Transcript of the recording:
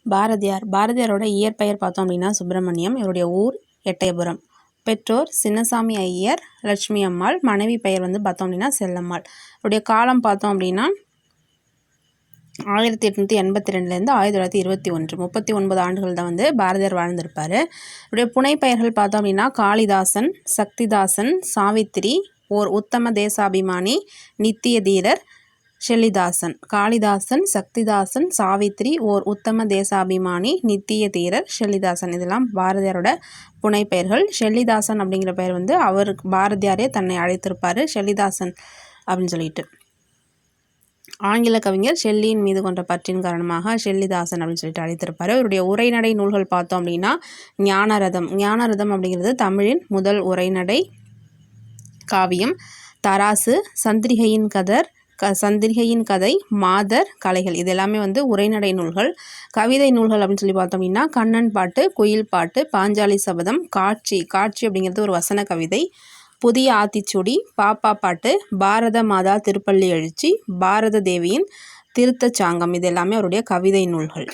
பாரதியாரோட இயற்பெயர் பார்த்தோம் அப்படின்னா சுப்பிரமணியம். இவருடைய ஊர் எட்டயபுரம். பெற்றோர் சின்னசாமி ஐயர், லட்சுமி அம்மாள். மனைவி பெயர் பார்த்தோம் அப்படின்னா செல்லம்மாள். இவருடைய காலம் பார்த்தோம் அப்படின்னா 1882 1921, 39 ஆண்டுகள் தான் பாரதியார் வாழ்ந்திருப்பார். இவருடைய புனைப்பெயர்கள் பார்த்தோம் அப்படின்னா காளிதாசன், சக்திதாசன், சாவித்திரி, ஓர் உத்தம தேசாபிமானி, நித்திய தீரர், ஷெல்லிதாசன். காளிதாசன், சக்திதாசன், சாவித்திரி, ஓர் உத்தம தேசாபிமானி, நித்திய தீரர், ஷெல்லிதாசன். இதெல்லாம் பாரதியாரோட புனைப்பெயர்கள். ஷெல்லிதாசன் அப்படிங்கிற பெயர் அவருக்கு பாரதியாரே தன்னை அழைத்திருப்பார், ஷெல்லிதாசன் அப்படின்னு சொல்லிட்டு. ஆங்கில கவிஞர் ஷெல்லியின் மீது கொண்ட பற்றின் காரணமாக ஷெல்லிதாசன் அப்படின்னு சொல்லிட்டு அழைத்திருப்பார். இவருடைய உரைநடை நூல்கள் பார்த்தோம் அப்படின்னா ஞானரதம். ஞானரதம் அப்படிங்கிறது தமிழின் முதல் உரைநடை காவியம். தராசு, சந்திரிகையின் கதை, மாதர் கலைகள், இது எல்லாமே உரைநடை நூல்கள். கவிதை நூல்கள் அப்படின்னு சொல்லி பார்த்தோம் அப்படின்னா கண்ணன் பாட்டு, குயில் பாட்டு, பாஞ்சாலி சபதம், காட்சி அப்படிங்கிறது ஒரு வசன கவிதை, புதிய ஆத்திச்சூடி, பாப்பா பாட்டு, பாரத மாதா திருப்பள்ளி எழுச்சி, பாரத தேவியின் திருத்தச் சாங்கம், இது எல்லாமே அவருடைய கவிதை நூல்கள்.